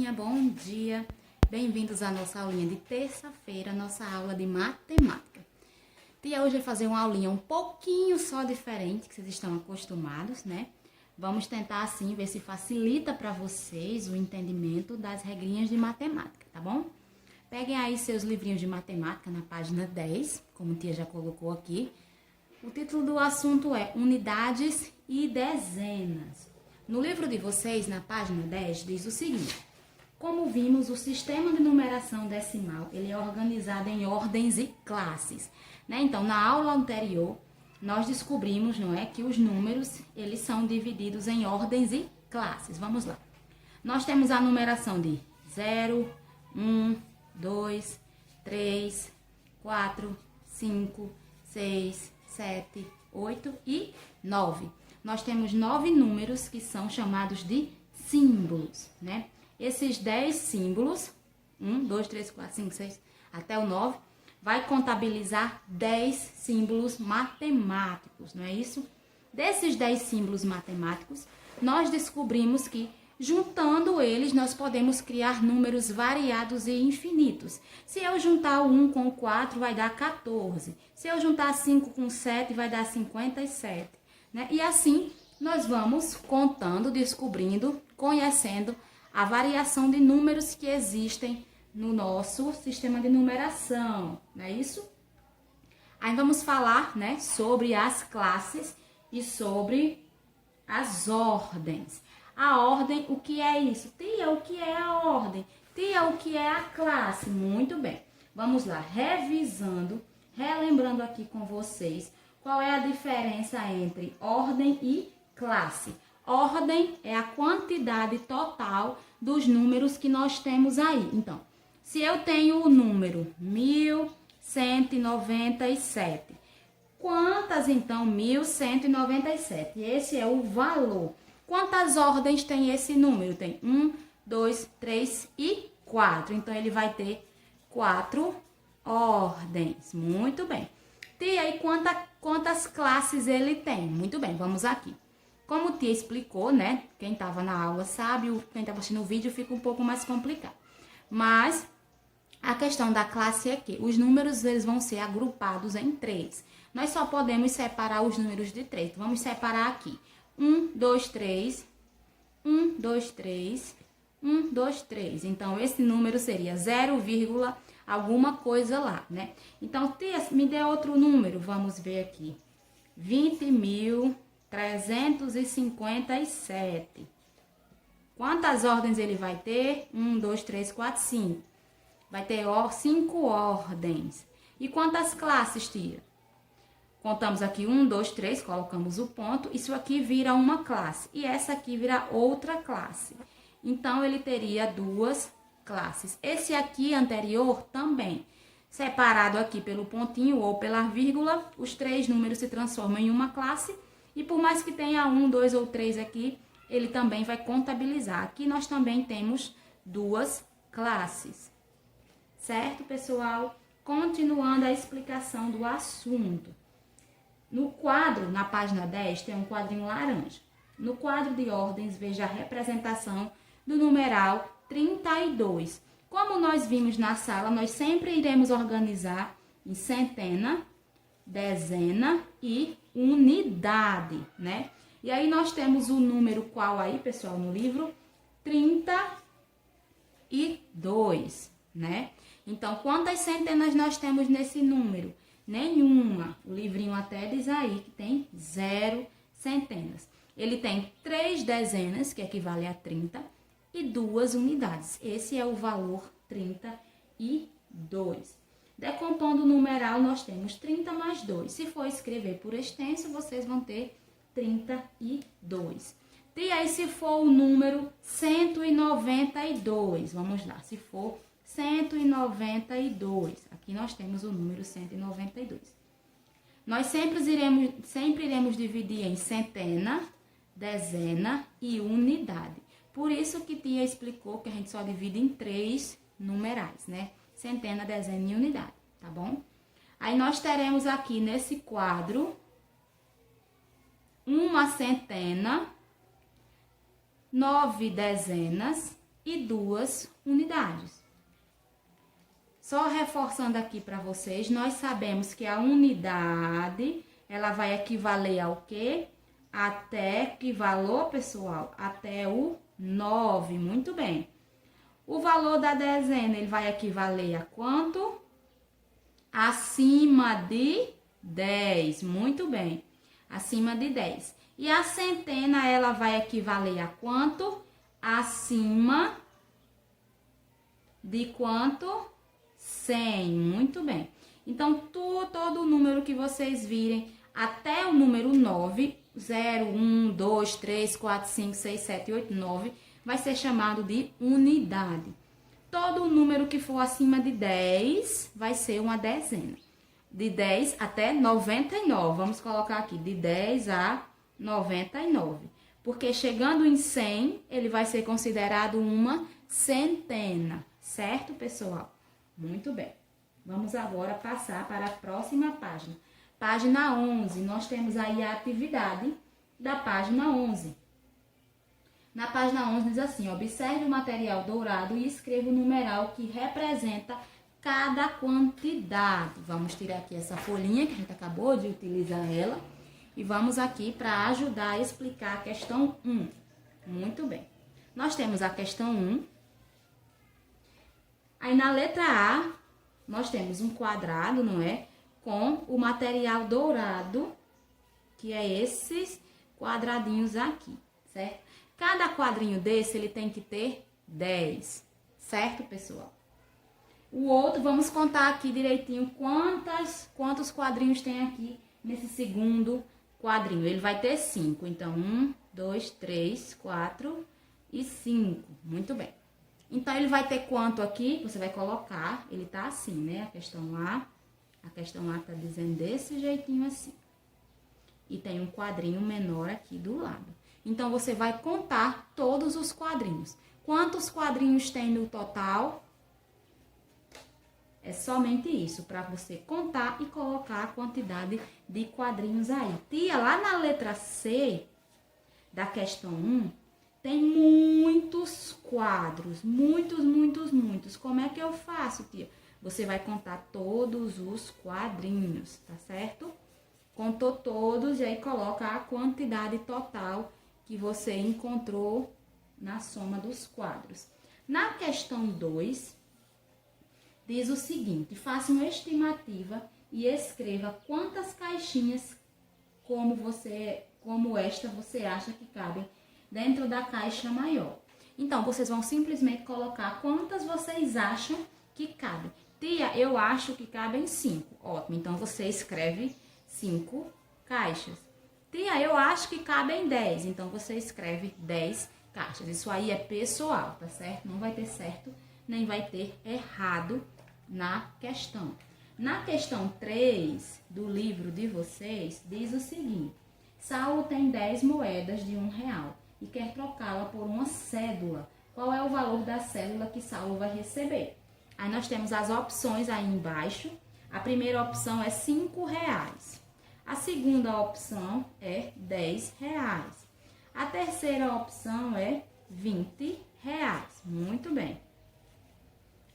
turminha, bom dia. Bem-vindos à nossa aulinha de terça-feira, nossa aula de matemática. Tia, hoje vai fazer uma aulinha um pouquinho só diferente, que vocês estão acostumados, né? Vamos tentar, assim, ver se facilita para vocês o entendimento das regrinhas de matemática, tá bom? Peguem aí seus livrinhos de matemática na página 10, como a tia já colocou aqui. O título do assunto é Unidades e Dezenas. No livro de vocês, na página 10, diz o seguinte: como vimos, o sistema de numeração decimal ele é organizado em ordens e classes, né? Então, na aula anterior, nós descobrimos, não é, que os números eles são divididos em ordens e classes. Vamos lá. Nós temos a numeração de 0, 1, 2, 3, 4, 5, 6, 7, 8 e 9. Nós temos 9 números que são chamados de símbolos, né? Esses 10 símbolos, 1, 2, 3, 4, 5, 6, até o 9, vai contabilizar 10 símbolos matemáticos, não é isso? Desses 10 símbolos matemáticos, nós descobrimos que, juntando eles, nós podemos criar números variados e infinitos. Se eu juntar o 1 com o 4, vai dar 14. Se eu juntar 5 com 7, vai dar 57. Né? E assim, nós vamos contando, descobrindo, conhecendo a variação de números que existem no nosso sistema de numeração, não é isso? Aí vamos falar, né, sobre as classes e sobre as ordens. A ordem, o que é isso? Tia, o que é a ordem? Tia, o que é a classe? Muito bem. Vamos lá, revisando, relembrando aqui com vocês qual é a diferença entre ordem e classe. Ordem é a quantidade total dos números que nós temos aí. Então, se eu tenho o número 1197, quantas então 1197? Esse é o valor. Quantas ordens tem esse número? Tem 1, 2, 3 e 4. Então, ele vai ter 4 ordens. Muito bem. Tia, e quantas classes ele tem? Muito bem, vamos aqui. Como o tia explicou, né? Quem estava na aula sabe, quem está assistindo o vídeo fica um pouco mais complicado. Mas a questão da classe é que os números eles vão ser agrupados em 3. Nós só podemos separar os números de 3. Então, vamos separar aqui. 1, 2, 3, 1, 2, 3, 1, 2, 3. Então, esse número seria 0, alguma coisa lá, né? Então, tia, me dê outro número. Vamos ver aqui. 20.357. Quantas ordens ele vai ter? 1, 2, 3, 4, 5. Vai ter 5 ordens. E quantas classes, tia? Contamos aqui 1, 2, 3, colocamos o ponto. Isso aqui vira uma classe. E essa aqui vira outra classe. Então, ele teria 2 classes. Esse aqui anterior também. Separado aqui pelo pontinho ou pela vírgula, os 3 números se transformam em uma classe. E por mais que tenha 1, 2 ou 3 aqui, ele também vai contabilizar. Aqui nós também temos 2 classes. Certo, pessoal? Continuando a explicação do assunto. No quadro, na página 10, tem um quadrinho laranja. No quadro de ordens, veja a representação do numeral 32. Como nós vimos na sala, nós sempre iremos organizar em centena, dezena e unidade, né? E aí nós temos o número qual aí, pessoal, no livro? 32, né? Então, quantas centenas nós temos nesse número? Nenhuma. O livrinho até diz aí que tem 0 centenas. Ele tem 3 dezenas, que equivale a 30, e 2 unidades. Esse é o valor 32. Decompondo o numeral, nós temos 30 mais 2. Se for escrever por extenso, vocês vão ter 32. E aí, se for o número 192, vamos lá, se for 192, aqui nós temos o número 192. Nós sempre iremos dividir em centena, dezena e unidade. Por isso que tia explicou que a gente só divide em 3 numerais, né? Centena, dezena e unidade, tá bom? Aí nós teremos aqui nesse quadro uma centena, 9 dezenas 102 unidades. Só reforçando aqui para vocês, nós sabemos que a unidade, ela vai equivaler ao quê? Até que valor, pessoal? Até o 9, muito bem. O valor da dezena, ele vai equivaler a quanto? Acima de 10, muito bem. Acima de 10. E a centena, ela vai equivaler a quanto? Acima de quanto? 100, muito bem. Então, todo número que vocês virem até o número 9, 0, 1, 2, 3, 4, 5, 6, 7, 8, 9, vai ser chamado de unidade. Todo número que for acima de 10 vai ser uma dezena. De 10 até 99, vamos colocar aqui, de 10 a 99. Porque chegando em 100, ele vai ser considerado uma centena, certo, pessoal? Muito bem. Vamos agora passar para a próxima página. Página 11, nós temos aí a atividade da página 11. Na página 11 diz assim, observe o material dourado e escreva o numeral que representa cada quantidade. Vamos tirar aqui essa folhinha que a gente acabou de utilizar ela. E vamos aqui para ajudar a explicar a questão 1. Muito bem. Nós temos a questão 1. Aí na letra A, nós temos um quadrado, não é? Com o material dourado, que é esses quadradinhos aqui, certo? Cada quadrinho desse, ele tem que ter 10, certo, pessoal? O outro, vamos contar aqui direitinho quantos quadrinhos tem aqui nesse segundo quadrinho. Ele vai ter 5, então 1, 2, 3, 4 e 5, muito bem. Então, ele vai ter quanto aqui? Você vai colocar, ele tá assim, né? A questão A tá dizendo desse jeitinho assim. E tem um quadrinho menor aqui do lado. Então, você vai contar todos os quadrinhos. Quantos quadrinhos tem no total? É somente isso, para você contar e colocar a quantidade de quadrinhos aí. Tia, lá na letra C da questão 1, tem muitos quadros, muitos. Como é que eu faço, tia? Você vai contar todos os quadrinhos, tá certo? Contou todos e aí coloca a quantidade total que você encontrou na soma dos quadros. Na questão 2, diz o seguinte, faça uma estimativa e escreva quantas caixinhas como esta você acha que cabem dentro da caixa maior. Então, vocês vão simplesmente colocar quantas vocês acham que cabem. Tia, eu acho que cabem 5. Ótimo, então você escreve 5 caixas. Tia, eu acho que cabem 10. Então, você escreve 10 caixas. Isso aí é pessoal, tá certo? Não vai ter certo, nem vai ter errado na questão. Na questão 3 do livro de vocês, diz o seguinte. Saulo tem 10 moedas de R$1 e quer trocá-la por uma cédula. Qual é o valor da cédula que Saulo vai receber? Aí nós temos as opções aí embaixo. A primeira opção é R$5. A segunda opção é R$10. A terceira opção é R$20. Muito bem.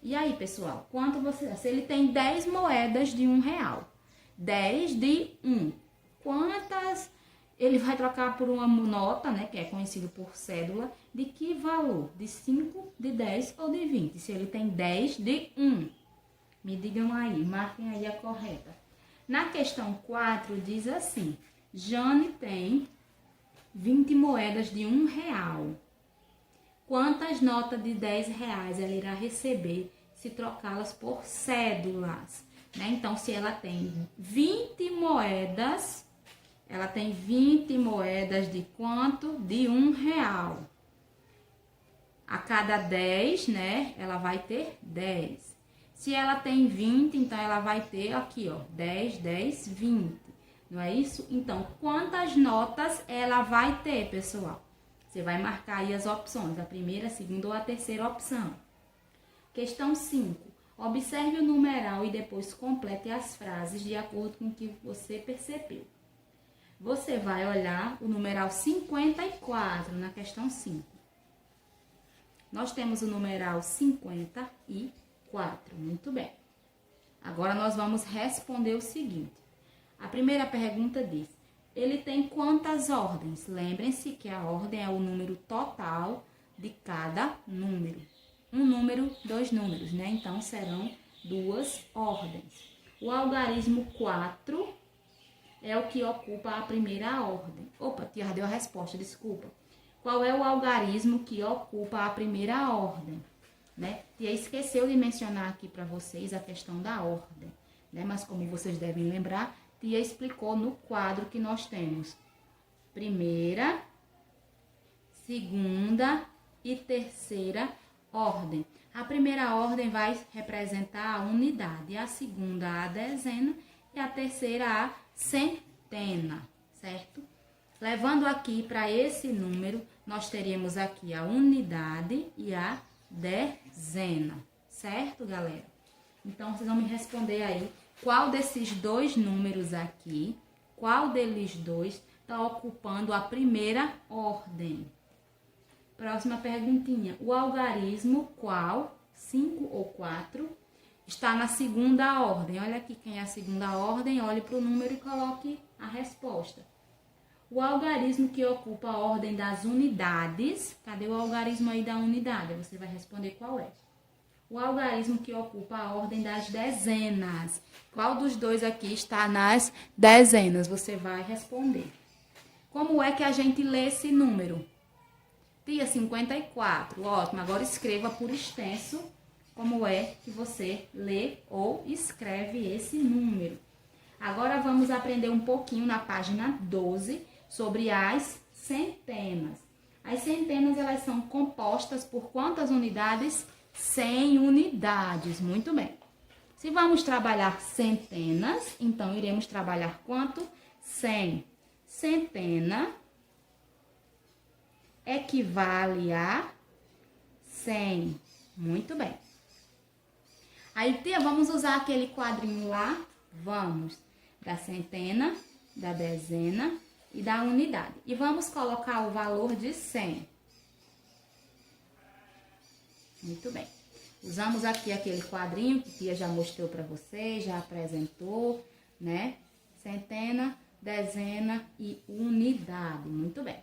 E aí, pessoal, quanto você... Se ele tem 10 moedas de R$1, 10 de 1, quantas ele vai trocar por uma nota, né, que é conhecido por cédula, de que valor? De 5, de 10 ou de 20? Se ele tem 10 de 1. Me digam aí, marquem aí a correta. Na questão 4 diz assim, Jane tem 20 moedas de R$1. Quantas notas de R$10 ela irá receber se trocá-las por cédulas? Né? Então, se ela tem 20 moedas, ela tem 20 moedas de quanto? De R$1. A cada 10, né, ela vai ter 10. Se ela tem 20, então ela vai ter aqui, ó, 10, 10, 20. Não é isso? Então, quantas notas ela vai ter, pessoal? Você vai marcar aí as opções, a primeira, a segunda ou a terceira opção. Questão 5. Observe o numeral e depois complete as frases de acordo com o que você percebeu. Você vai olhar o numeral 54 na questão 5. Nós temos o numeral 54. Muito bem. Agora, nós vamos responder o seguinte. A primeira pergunta diz, ele tem quantas ordens? Lembrem-se que a ordem é o número total de cada número. Um número, dois números, né? Então, serão duas ordens. O algarismo 4 é o que ocupa a primeira ordem. Opa, tia, já deu a resposta, desculpa. Qual é o algarismo que ocupa a primeira ordem? Né? Tia esqueceu de mencionar aqui para vocês a questão da ordem, né? Mas como vocês devem lembrar, tia explicou no quadro que nós temos primeira, segunda e terceira ordem. A primeira ordem vai representar a unidade, a segunda a dezena e a terceira a centena, certo? Levando aqui para esse número, nós teríamos aqui a unidade e a dezena, certo, galera? Então, vocês vão me responder aí qual desses dois números aqui, qual deles dois está ocupando a primeira ordem. Próxima perguntinha. O algarismo qual, 5 ou 4, está na segunda ordem? Olha aqui quem é a segunda ordem, olhe para o número e coloque a resposta. O algarismo que ocupa a ordem das unidades, cadê o algarismo aí da unidade? Você vai responder qual é. O algarismo que ocupa a ordem das dezenas. Qual dos dois aqui está nas dezenas? Você vai responder. Como é que a gente lê esse número? Tia, 54. Ótimo. Agora escreva por extenso como é que você lê ou escreve esse número. Agora vamos aprender um pouquinho na página 12 sobre as centenas. As centenas, elas são compostas por quantas unidades? 100 unidades. Muito bem. Se vamos trabalhar centenas, então iremos trabalhar quanto? 100. Centena equivale a 100. Muito bem. Aí, tia, vamos usar aquele quadrinho lá? Vamos. Da centena, da dezena e da unidade. E vamos colocar o valor de 100. Muito bem. Usamos aqui aquele quadrinho que a tia já mostrou para vocês, já apresentou, né? Centena, dezena e unidade. Muito bem.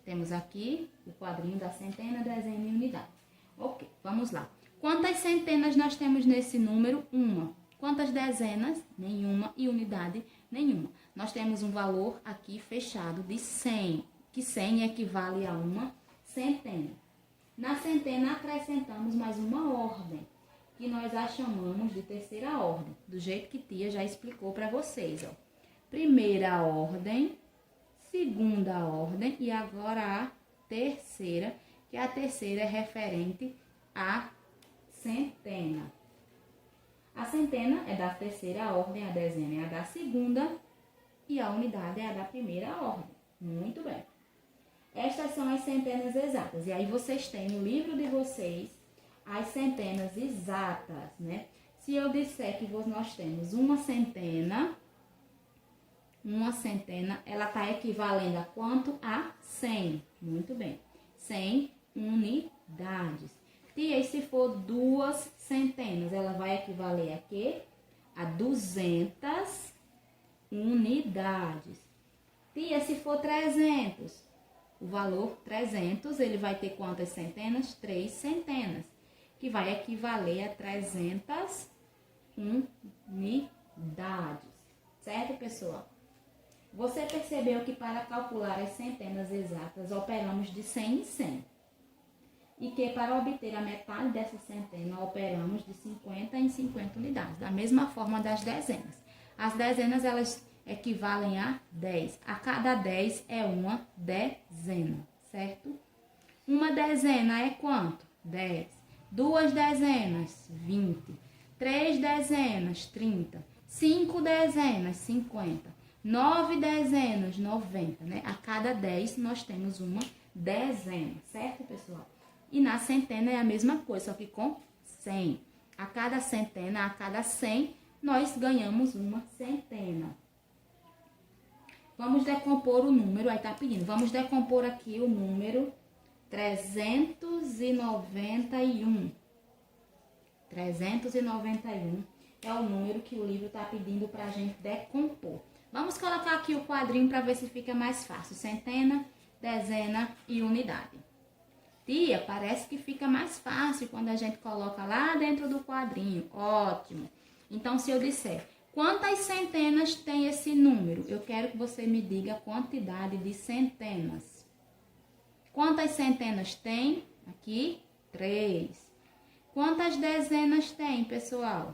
Temos aqui o quadrinho da centena, dezena e unidade. Ok, vamos lá. Quantas centenas nós temos nesse número? Uma. Quantas dezenas? Nenhuma. E unidade? Nenhuma. Nós temos um valor aqui fechado de 100, que 100 equivale a uma centena. Na centena, acrescentamos mais uma ordem, que nós a chamamos de terceira ordem, do jeito que tia já explicou para vocês, ó. Primeira ordem, segunda ordem e agora a terceira, que a terceira é referente à centena. A centena é da terceira ordem, a dezena é a da segunda e a unidade é a da primeira ordem. Muito bem. Estas são as centenas exatas. E aí vocês têm no livro de vocês as centenas exatas, né? Se eu disser que nós temos uma centena, ela está equivalendo a quanto? A 100. Muito bem. 100 unidades. E se for duas centenas, ela vai equivaler a quê? A 200 unidades. Tia, se for 300, o valor 300, ele vai ter quantas centenas? 3 centenas, que vai equivaler a 300 unidades. Certo, pessoal? Você percebeu que para calcular as centenas exatas, operamos de 100 em 100. E que para obter a metade dessa centena, operamos de 50 em 50 unidades. Da mesma forma das dezenas. As dezenas, elas equivalem a 10. A cada 10 é uma dezena, certo? Uma dezena é quanto? 10. Duas dezenas, 20. 3 dezenas, 30. 5 dezenas, 50. 9 dezenas, 90, né? A cada 10 nós temos uma dezena, certo, pessoal? E na centena é a mesma coisa, só que com 100. A cada centena, a cada 100, nós ganhamos uma centena. Vamos decompor o número, aí tá pedindo. Vamos decompor aqui o número 391. 391 é o número que o livro está pedindo para a gente decompor. Vamos colocar aqui o quadrinho para ver se fica mais fácil. Centena, dezena e unidade. Tia, parece que fica mais fácil quando a gente coloca lá dentro do quadrinho. Ótimo. Então, se eu disser quantas centenas tem esse número, eu quero que você me diga a quantidade de centenas. Quantas centenas tem? Aqui, 3. Quantas dezenas tem, pessoal?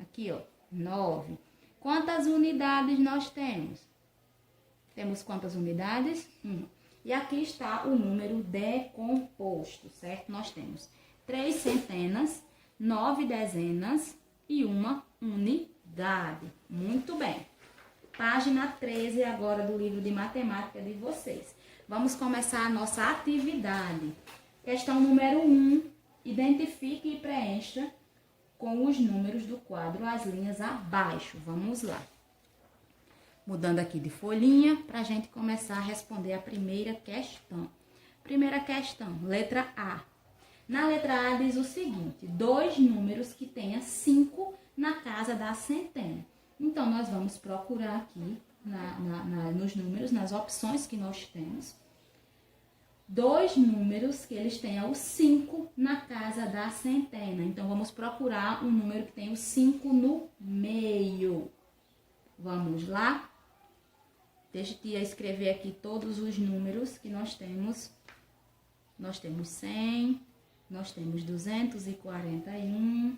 Aqui, ó, 9. Quantas unidades nós temos? Temos quantas unidades? 1. E aqui está o número decomposto, certo? Nós temos 3 centenas, 9 dezenas e 1 unidade. Muito bem. Página 13 agora do livro de matemática de vocês. Vamos começar a nossa atividade. Questão número 1. Identifique e preencha com os números do quadro as linhas abaixo. Vamos lá. Mudando aqui de folhinha para a gente começar a responder a primeira questão. Primeira questão, letra A. Na letra A diz o seguinte: 2 números que tenha 5 na casa da centena. Então, nós vamos procurar aqui nos números, nas opções que nós temos, 2 números que eles tenham o 5 na casa da centena. Então, vamos procurar um número que tenha o 5 no meio. Vamos lá? Deixa eu escrever aqui todos os números que nós temos. Nós temos 100, nós temos 241,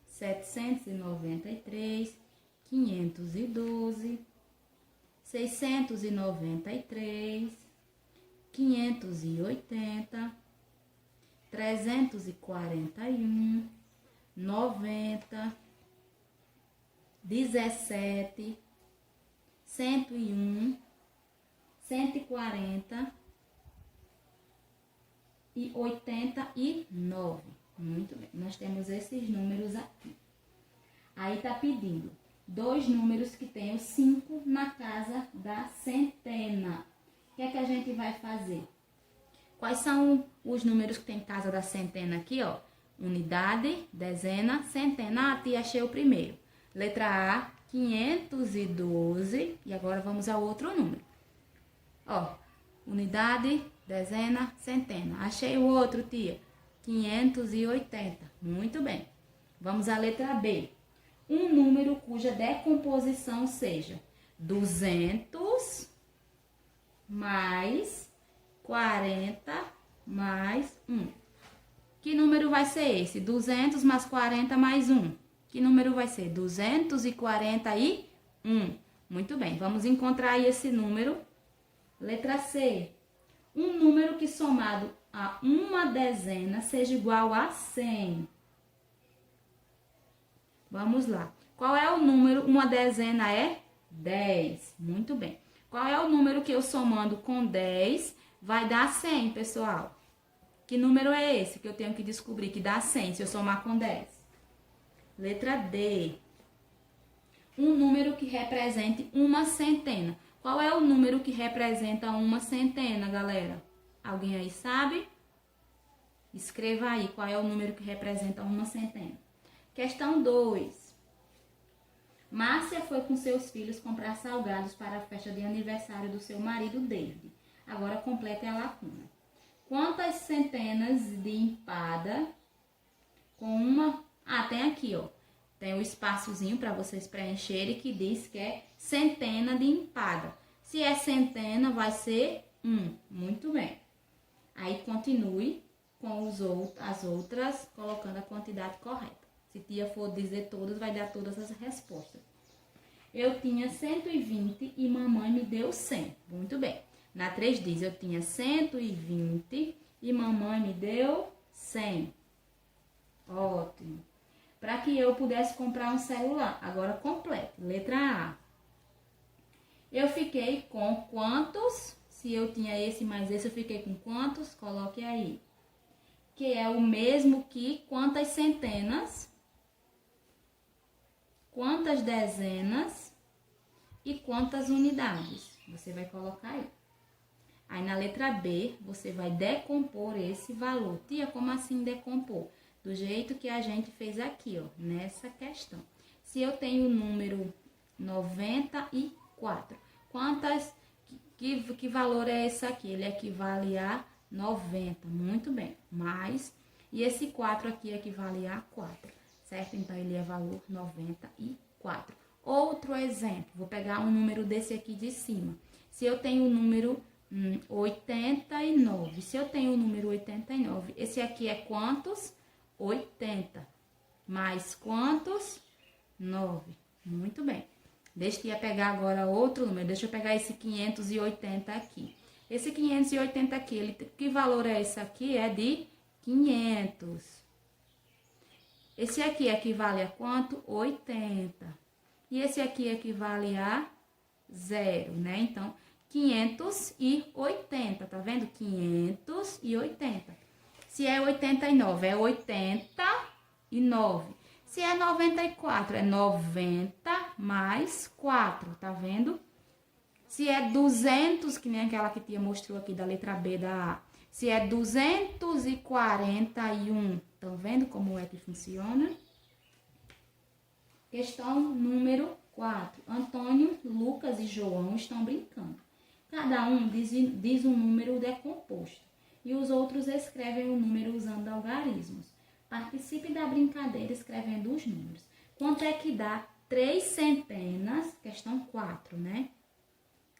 793, 512, 693, 580, 341, 90, 17, 101, 140 e 89. Muito bem, nós temos esses números aqui. Aí tá pedindo 2 números que tenham 5 na casa da centena. O que é que a gente vai fazer? Quais são os números que tem casa da centena aqui, ó? Unidade, dezena, centena. Ah, tia, achei o primeiro. Letra A, 512. E agora vamos ao outro número. Ó, unidade, dezena, centena. Achei o outro, tia. 580. Muito bem. Vamos à letra B. Um número cuja decomposição seja 200 mais 40 mais 1. Que número vai ser esse? 200 mais 40 mais 1. Que número vai ser? 241. Muito bem, vamos encontrar aí esse número. Letra C. Um número que somado a uma dezena seja igual a 100. Vamos lá. Qual é o número? Uma dezena é 10. Muito bem. Qual é o número que eu somando com 10 vai dar 100, pessoal? Que número é esse que eu tenho que descobrir que dá 100 se eu somar com 10? Letra D. Um número que represente uma centena. Qual é o número que representa uma centena, galera? Alguém aí sabe? Escreva aí qual é o número que representa uma centena. Questão 2. Márcia foi com seus filhos comprar salgados para a festa de aniversário do seu marido David. Agora complete a lacuna. Quantas centenas de empada com uma... Ah, tem aqui, ó. Tem o espaçozinho para vocês preencherem que diz que é centena de empada. Se é centena, vai ser 1. Muito bem. Aí continue com as outras, colocando a quantidade correta. Se tia for dizer todas, vai dar todas as respostas. Eu tinha 120 e mamãe me deu 100. Muito bem. Na 3 diz, eu tinha 120 e mamãe me deu 100. Ótimo. Para que eu pudesse comprar um celular. Agora complete. Letra A. Eu fiquei com quantos? Se eu tinha esse mais esse, eu fiquei com quantos? Coloque aí. Que é o mesmo que quantas centenas, quantas dezenas e quantas unidades. Você vai colocar aí. Aí na letra B, você vai decompor esse valor. Tia, como assim decompor? Do jeito que a gente fez aqui, ó, nessa questão. Se eu tenho o número 94, que valor é esse aqui? Ele equivale a 90, muito bem. Mais, e esse 4 aqui equivale a 4, certo? Então, ele é valor 94. Outro exemplo, vou pegar um número desse aqui de cima. Se eu tenho o número 89, se eu tenho o número 89, esse aqui é quantos? 80. Mais quantos? 9. Muito bem. Deixa eu pegar agora outro número. Deixa eu pegar esse 580 aqui. Esse 580 aqui, que valor é esse aqui? É de 500. Esse aqui equivale a quanto? 80. E esse aqui equivale a 0, né? Então, 580, tá vendo? 580. Se é 89, é 89. Se é 94, é 90 mais 4, tá vendo? Se é 200, que nem aquela que tia mostrou aqui da letra B da A. Se é 241, estão vendo como é que funciona? Questão número 4. Antônio, Lucas e João estão brincando. Cada um diz um número decomposto e os outros escrevem o número usando algarismos. Participe da brincadeira escrevendo os números. Quanto é que dá 3 centenas? Questão 4, né?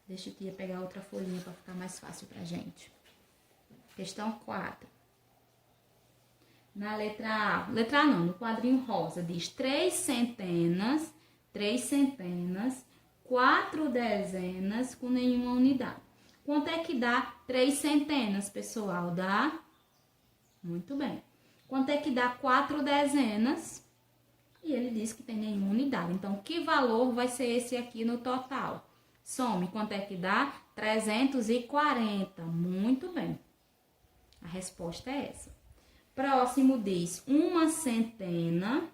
Deixa eu pegar outra folhinha para ficar mais fácil pra gente. Questão 4. Na letra A, no quadrinho rosa, diz 3 centenas, 4 dezenas com nenhuma unidade. Quanto é que dá 3 centenas, pessoal? Dá? Muito bem. Quanto é que dá 4 dezenas? E ele diz que tem nenhuma unidade. Então, que valor vai ser esse aqui no total? Some. Quanto é que dá? 340. Muito bem. A resposta é essa. Próximo diz 1 centena,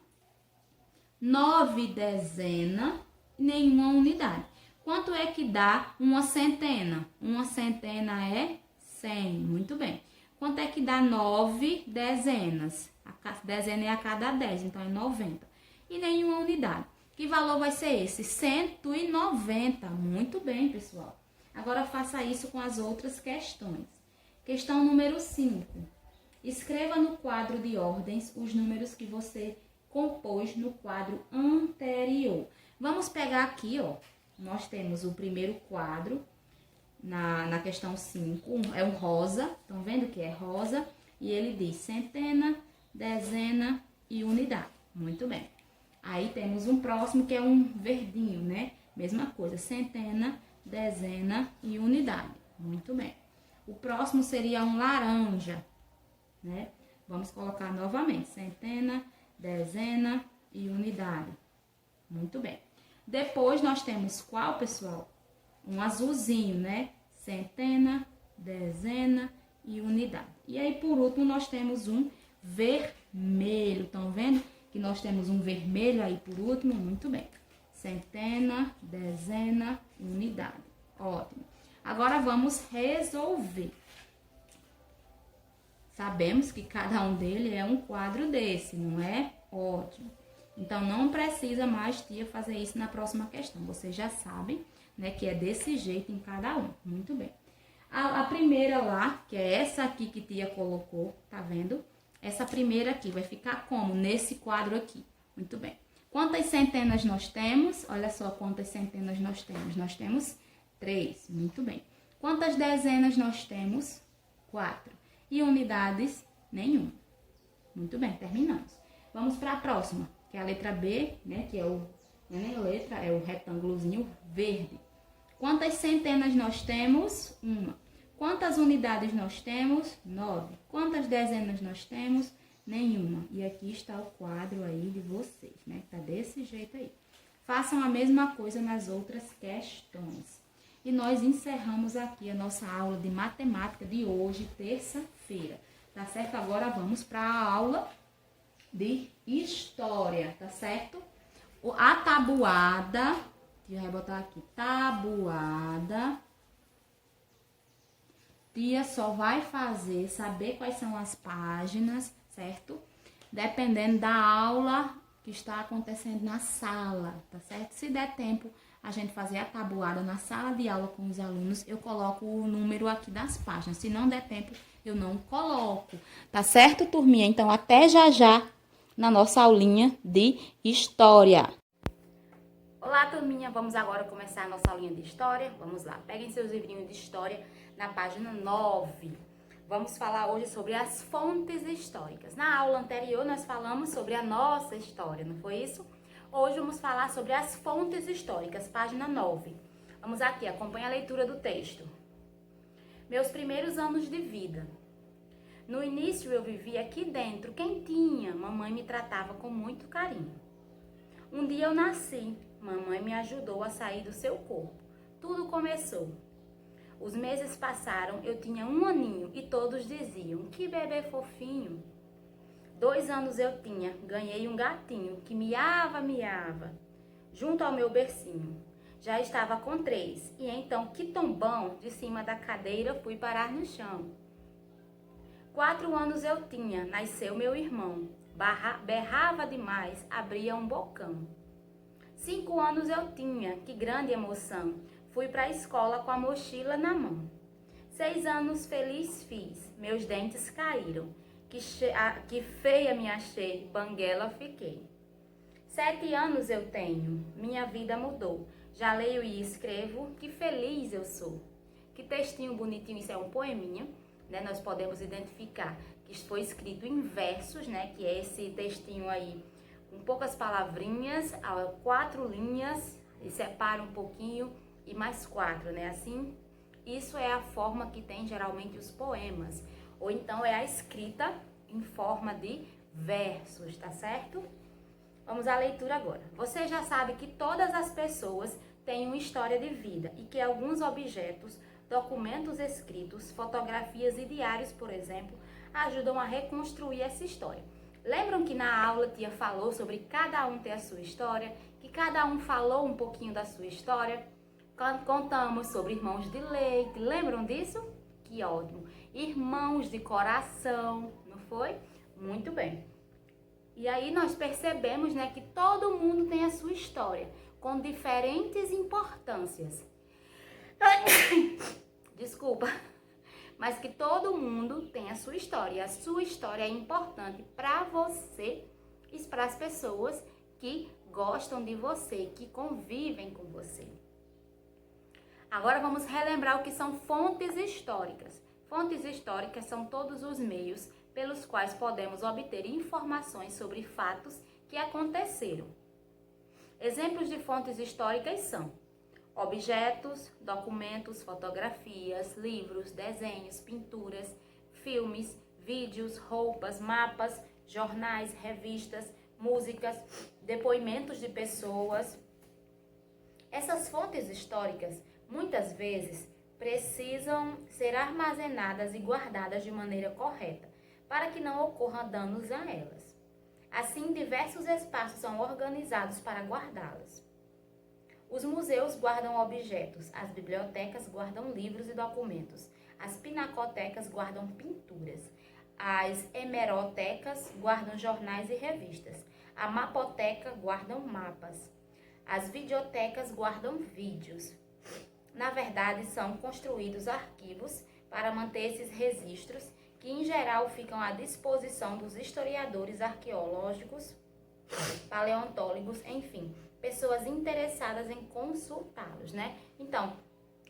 9 dezenas, nenhuma unidade. Quanto é que dá 1 centena? 1 centena é 100. Muito bem. Quanto é que dá 9 dezenas? A dezena é a cada 10, então é 90. E nenhuma unidade. Que valor vai ser esse? 190. Muito bem, pessoal. Agora faça isso com as outras questões. Questão número 5. Escreva no quadro de ordens os números que você compôs no quadro anterior. Vamos pegar aqui, ó. Nós temos o primeiro quadro, na questão 5, é um rosa. Estão vendo que é rosa? E ele diz centena, dezena e unidade. Muito bem. Aí temos um próximo que é um verdinho, né? Mesma coisa, centena, dezena e unidade. Muito bem. O próximo seria um laranja, né? Vamos colocar novamente, centena, dezena e unidade. Muito bem. Depois nós temos qual, pessoal? Um azulzinho, né? Centena, dezena e unidade. E aí, por último, nós temos um vermelho. Estão vendo que nós temos um vermelho aí por último? Muito bem. Centena, dezena e unidade. Ótimo. Agora vamos resolver. Sabemos que cada um dele é um quadro desse, não é? Ótimo. Então, não precisa mais, tia, fazer isso na próxima questão. Vocês já sabem, né, que é desse jeito em cada um. Muito bem. A primeira lá, que é essa aqui que tia colocou, tá vendo? Essa primeira aqui vai ficar como? Nesse quadro aqui. Muito bem. Quantas centenas nós temos? Olha só quantas centenas nós temos. Nós temos 3. Muito bem. Quantas dezenas nós temos? 4. E unidades? Nenhuma. Muito bem, terminamos. Vamos para a próxima, que é a letra B, né? Que é o, não é nem letra, é o retângulozinho verde. Quantas centenas nós temos? 1. Quantas unidades nós temos? 9. Quantas dezenas nós temos? Nenhuma. E aqui está o quadro aí de vocês, né? Tá desse jeito aí. Façam a mesma coisa nas outras questões. E nós encerramos aqui a nossa aula de matemática de hoje, terça-feira. Tá certo? Agora vamos para a aula de história, tá certo? A tabuada, eu vou botar aqui, tabuada Tia só vai saber quais são as páginas, certo? Dependendo da aula que está acontecendo na sala, tá certo? Se der tempo a gente fazer a tabuada na sala de aula com os alunos, eu coloco o número aqui das páginas. Se não der tempo, eu não coloco. Tá certo, turminha? Então, até já na nossa aulinha de história. Olá, turminha! Vamos agora começar a nossa aulinha de história. Vamos lá, peguem seus livrinhos de história na página 9. Vamos falar hoje sobre as fontes históricas. Na aula anterior, nós falamos sobre a nossa história, não foi isso? Hoje vamos falar sobre as fontes históricas, página 9. Vamos aqui, acompanha a leitura do texto. Meus primeiros anos de vida. No início eu vivia aqui dentro, quentinha. Mamãe me tratava com muito carinho. Um dia eu nasci. Mamãe me ajudou a sair do seu corpo. Tudo começou. Os meses passaram, eu tinha 1 aninho e todos diziam, que bebê fofinho. 2 anos eu tinha, ganhei um gatinho que miava, junto ao meu bercinho. Já estava com 3 e então, que tombão, de cima da cadeira fui parar no chão. 4 anos eu tinha, nasceu meu irmão, berrava demais, abria um bocão. 5 anos eu tinha, que grande emoção, fui para a escola com a mochila na mão. 6 anos feliz fiz, meus dentes caíram. Que feia me achei, banguela fiquei. 7 anos eu tenho, minha vida mudou. Já leio e escrevo, que feliz eu sou. Que textinho bonitinho, isso é um poeminha, né? Nós podemos identificar que foi escrito em versos, né? Que é esse textinho aí, com poucas palavrinhas, 4 linhas, e separa um pouquinho e mais 4, né? Assim, isso é a forma que tem geralmente os poemas. Ou então é a escrita em forma de versos, tá certo? Vamos à leitura agora. Você já sabe que todas as pessoas têm uma história de vida e que alguns objetos, documentos escritos, fotografias e diários, por exemplo, ajudam a reconstruir essa história. Lembram que na aula a tia falou sobre cada um ter a sua história, que cada um falou um pouquinho da sua história? Contamos sobre irmãos de leite, lembram disso? Que ótimo! Irmãos de coração, não foi? Muito bem. E aí nós percebemos, né, que todo mundo tem a sua história, com diferentes importâncias. Desculpa. Mas que todo mundo tem a sua história. E a sua história é importante para você e para as pessoas que gostam de você, que convivem com você. Agora vamos relembrar o que são fontes históricas. Fontes históricas são todos os meios pelos quais podemos obter informações sobre fatos que aconteceram. Exemplos de fontes históricas são objetos, documentos, fotografias, livros, desenhos, pinturas, filmes, vídeos, roupas, mapas, jornais, revistas, músicas, depoimentos de pessoas. Essas fontes históricas muitas vezes precisam ser armazenadas e guardadas de maneira correta, para que não ocorram danos a elas. Assim, diversos espaços são organizados para guardá-las. Os museus guardam objetos, as bibliotecas guardam livros e documentos, as pinacotecas guardam pinturas, as hemerotecas guardam jornais e revistas, a mapoteca guardam mapas, as videotecas guardam vídeos. Na verdade, são construídos arquivos para manter esses registros, que em geral ficam à disposição dos historiadores arqueológicos, paleontólogos, enfim, pessoas interessadas em consultá-los, né? Então,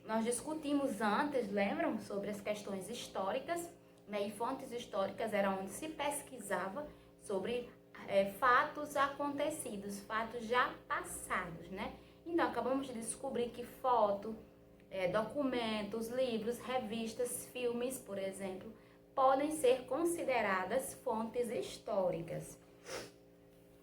nós discutimos antes, lembram, sobre as questões históricas, né? E fontes históricas era onde se pesquisava sobre fatos acontecidos, fatos já passados, né? Então, acabamos de descobrir que documentos, livros, revistas, filmes, por exemplo, podem ser consideradas fontes históricas.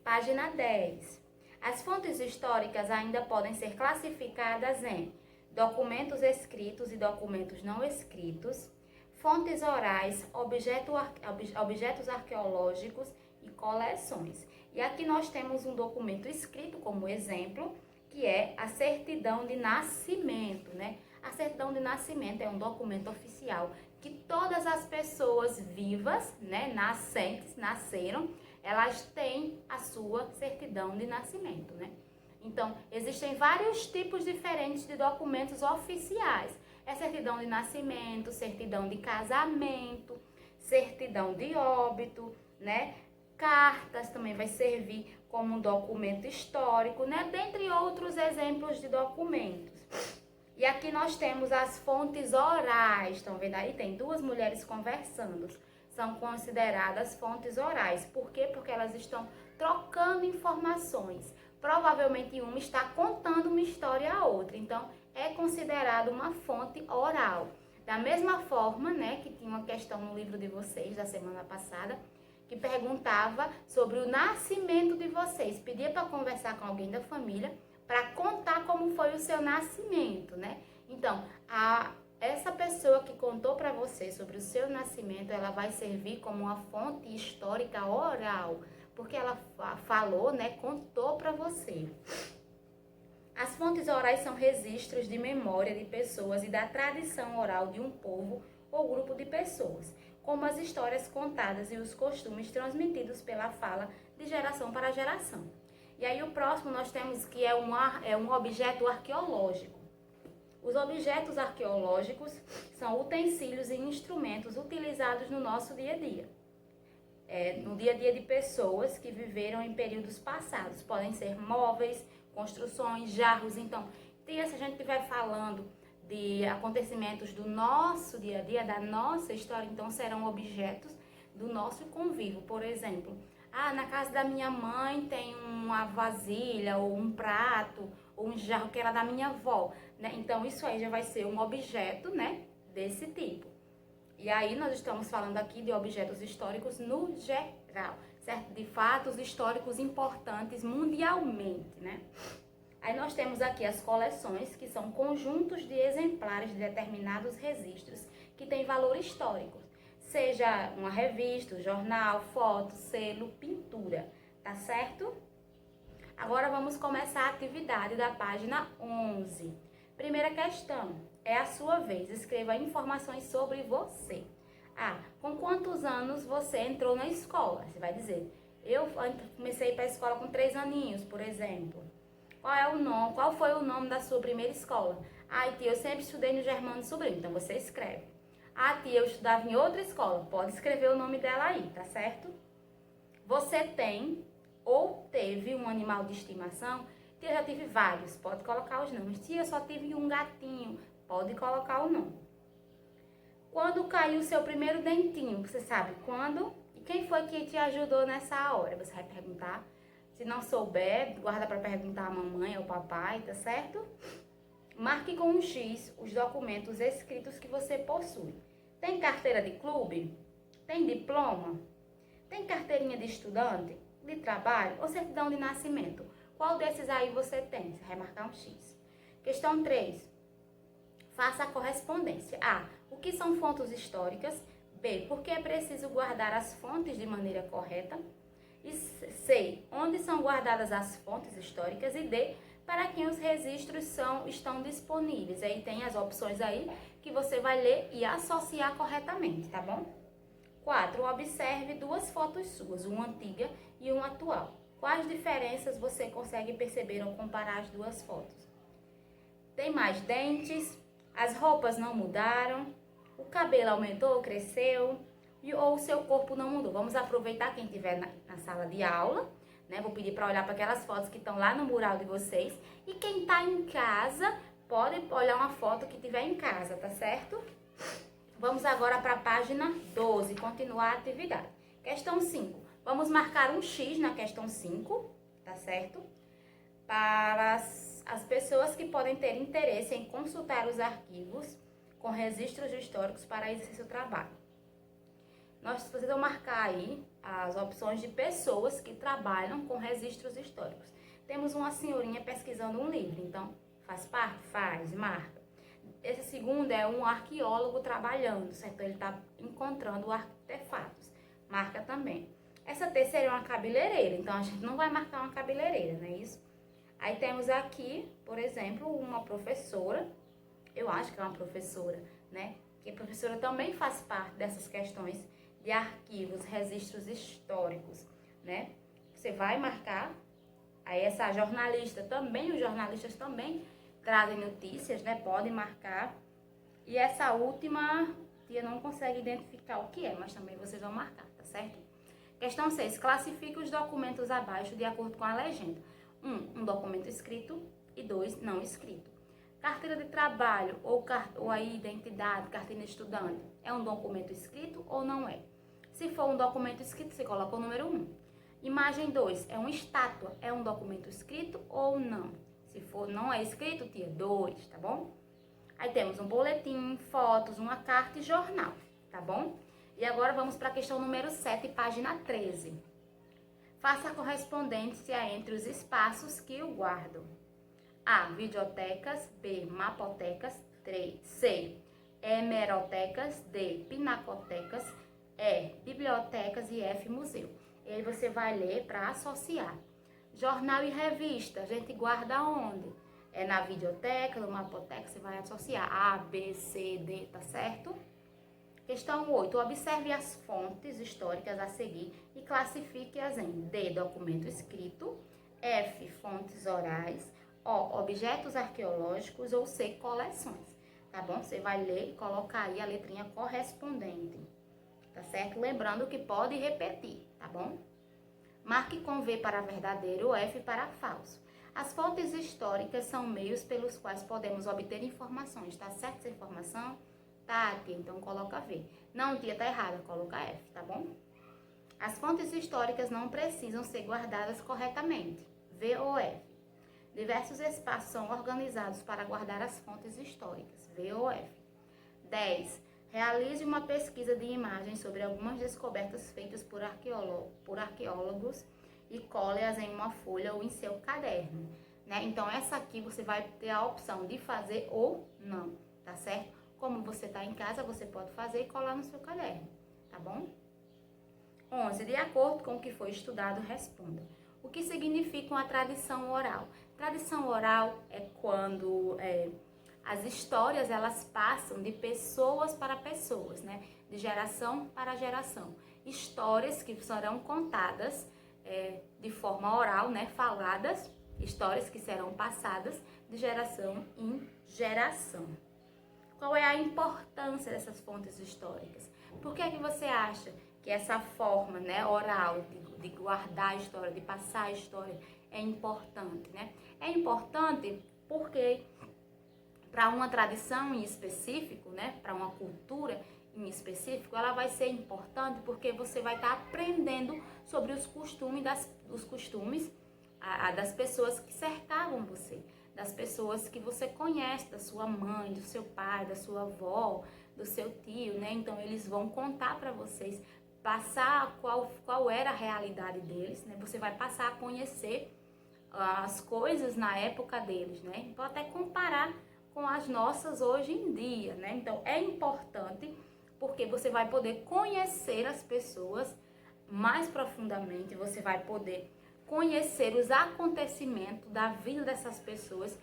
Página 10. As fontes históricas ainda podem ser classificadas em documentos escritos e documentos não escritos, fontes orais, objetos arqueológicos e coleções. E aqui nós temos um documento escrito como exemplo, que é a certidão de nascimento, né? A certidão de nascimento é um documento oficial que todas as pessoas vivas, né, nasceram, elas têm a sua certidão de nascimento, né? Então, existem vários tipos diferentes de documentos oficiais. É certidão de nascimento, certidão de casamento, certidão de óbito, né? Cartas também vai servir como um documento histórico, né? Dentre outros exemplos de documentos. E aqui nós temos as fontes orais. Estão vendo aí? Tem duas mulheres conversando. São consideradas fontes orais. Por quê? Porque elas estão trocando informações. Provavelmente uma está contando uma história à outra. Então, é considerado uma fonte oral. Da mesma forma, né, que tinha uma questão no livro de vocês da semana passada, que perguntava sobre o nascimento de vocês. Pedia para conversar com alguém da família para contar como foi o seu nascimento, né? Então, essa pessoa que contou para você sobre o seu nascimento, ela vai servir como uma fonte histórica oral, porque ela falou, né, contou para você. As fontes orais são registros de memória de pessoas e da tradição oral de um povo ou grupo de pessoas, como as histórias contadas e os costumes transmitidos pela fala de geração para geração. E aí o próximo nós temos que é um objeto arqueológico. Os objetos arqueológicos são utensílios e instrumentos utilizados no nosso dia a dia. No dia a dia de pessoas que viveram em períodos passados. Podem ser móveis, construções, jarros. Então, se a gente estiver falando de acontecimentos do nosso dia a dia, da nossa história, então serão objetos do nosso convívio. Por exemplo, na casa da minha mãe tem uma vasilha, ou um prato, ou um jarro que era da minha avó, né? Então, isso aí já vai ser um objeto, né, desse tipo. E aí, nós estamos falando aqui de objetos históricos no geral, certo? De fatos históricos importantes mundialmente, né? Aí nós temos aqui as coleções, que são conjuntos de exemplares de determinados registros que têm valor histórico. Seja uma revista, jornal, foto, selo, pintura, tá certo? Agora vamos começar a atividade da página 11. Primeira questão, é a sua vez. Escreva informações sobre você. Com quantos anos você entrou na escola? Você vai dizer, eu comecei para a escola com 3 aninhos, por exemplo. Qual foi o nome da sua primeira escola? Tia, eu sempre estudei no Germano Sobrinho, então você escreve. Tia, eu estudava em outra escola, pode escrever o nome dela aí, tá certo? Você tem ou teve um animal de estimação? Tia, eu já tive vários, pode colocar os nomes. Tia, eu só tive um gatinho, pode colocar o nome. Quando caiu o seu primeiro dentinho, você sabe quando? E quem foi que te ajudou nessa hora? Você vai perguntar. Se não souber, guarda para perguntar a mamãe ou papai, tá certo? Marque com um X os documentos escritos que você possui. Tem carteira de clube? Tem diploma? Tem carteirinha de estudante? De trabalho? Ou certidão de nascimento? Qual desses aí você tem? Você vai marcar um X. Questão 3. Faça a correspondência. O que são fontes históricas? B. Por que é preciso guardar as fontes de maneira correta? E C. Onde são guardadas as fontes históricas? E D. Para quem os registros estão disponíveis. Aí tem as opções aí que você vai ler e associar corretamente, tá bom? 4. Observe 2 fotos suas, uma antiga e uma atual. Quais diferenças você consegue perceber ao comparar as 2 fotos? Tem mais dentes? As roupas não mudaram? O cabelo aumentou ou cresceu? Ou o seu corpo não mudou? Vamos aproveitar quem estiver na sala de aula, né? Vou pedir para olhar para aquelas fotos que estão lá no mural de vocês. E quem está em casa, pode olhar uma foto que tiver em casa, tá certo? Vamos agora para a página 12, continuar a atividade. Questão 5. Vamos marcar um X na questão 5, tá certo? Para as pessoas que podem ter interesse em consultar os arquivos com registros históricos para exercer o trabalho. Vocês vão marcar aí as opções de pessoas que trabalham com registros históricos. Temos uma senhorinha pesquisando um livro, então faz parte? Faz, marca. Esse segundo é um arqueólogo trabalhando, certo? Ele está encontrando artefatos, marca também. Essa terceira é uma cabeleireira, então a gente não vai marcar uma cabeleireira, não é isso? Aí temos aqui, por exemplo, uma professora, eu acho que é uma professora, né? que a professora também faz parte dessas questões de arquivos, registros históricos, né? Você vai marcar, aí essa jornalista também, os jornalistas também trazem notícias, né? Podem marcar. E essa última, tia não consegue identificar o que é, mas também vocês vão marcar, tá certo? Questão 6. Classifique os documentos abaixo de acordo com a legenda. 1. Um documento escrito e 2. Não escrito. Carteira de trabalho ou a identidade, carteira de estudante, é um documento escrito ou não é? Se for um documento escrito, você coloca o número 1. Imagem 2. É uma estátua, é um documento escrito ou não? Se for não é escrito, tia, 2, tá bom? Aí temos um boletim, fotos, uma carta e jornal, tá bom? E agora vamos para a questão número 7, página 13. Faça a correspondência entre os espaços que o guardam. A. Videotecas. B. Mapotecas. C. Hemerotecas. D. Pinacotecas. E. Bibliotecas. E F. Museu. E aí você vai ler para associar. Jornal e revista, a gente guarda onde? É na videoteca, no mapoteca, você vai associar A, B, C, D, tá certo? Questão 8. Observe as fontes históricas a seguir e classifique-as em D. Documento escrito. F. Fontes orais. O. Objetos arqueológicos. Ou C. Coleções. Tá bom? Você vai ler e colocar aí a letrinha correspondente. Tá certo? Lembrando que pode repetir, tá bom? Marque com V para verdadeiro ou F para falso. As fontes históricas são meios pelos quais podemos obter informações. Tá certo essa informação? Tá, tia, então coloca V. Não, tia, tá errada, coloca F, tá bom? As fontes históricas não precisam ser guardadas corretamente. V ou F. Diversos espaços são organizados para guardar as fontes históricas. V ou F. 10. Realize uma pesquisa de imagens sobre algumas descobertas feitas por arqueólogos e cole-as em uma folha ou em seu caderno, né? Então, essa aqui você vai ter a opção de fazer ou não, tá certo? Como você está em casa, você pode fazer e colar no seu caderno, tá bom? 11. De acordo com o que foi estudado, responda. O que significa uma tradição oral? Tradição oral é quando as histórias elas passam de pessoas para pessoas, né? De geração para geração. Histórias que serão contadas de forma oral, né? Faladas, histórias que serão passadas de geração em geração. Qual é a importância dessas fontes históricas? Por que é que você acha que essa forma, né, oral de guardar a história, de passar a história é importante, né? É importante porque para uma tradição em específico, né, para uma cultura em específico, ela vai ser importante porque você vai estar aprendendo sobre os costumes das pessoas que cercavam você, das pessoas que você conhece, da sua mãe, do seu pai, da sua avó, do seu tio, né? Então eles vão contar para vocês, passar qual era a realidade deles, né? Você vai passar a conhecer as coisas na época deles, né? Pode até comparar com as nossas hoje em dia, né? Então é importante porque você vai poder conhecer as pessoas mais profundamente, você vai poder conhecer os acontecimentos da vida dessas pessoas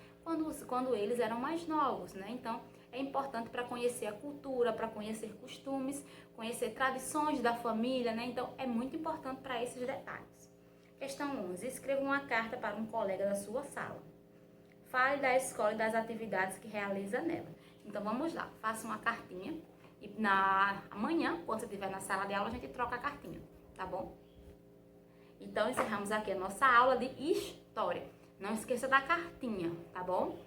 quando eles eram mais novos, né? Então é importante para conhecer a cultura, para conhecer costumes, conhecer tradições da família, né? Então é muito importante para esses detalhes. Questão 11. Escreva uma carta para um colega da sua sala. Fale da escola e das atividades que realiza nela. Então vamos lá, faça uma cartinha e amanhã, quando você estiver na sala de aula, a gente troca a cartinha, tá bom? Então encerramos aqui a nossa aula de história. Não esqueça da cartinha, tá bom?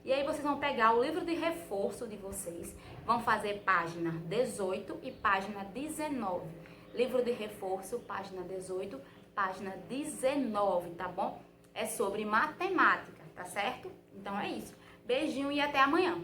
E aí vocês vão pegar o livro de reforço de vocês, vão fazer página 18 e página 19. Livro de reforço, página 18, página 19, tá bom? É sobre matemática, tá certo? Então é isso. Beijinho e até amanhã.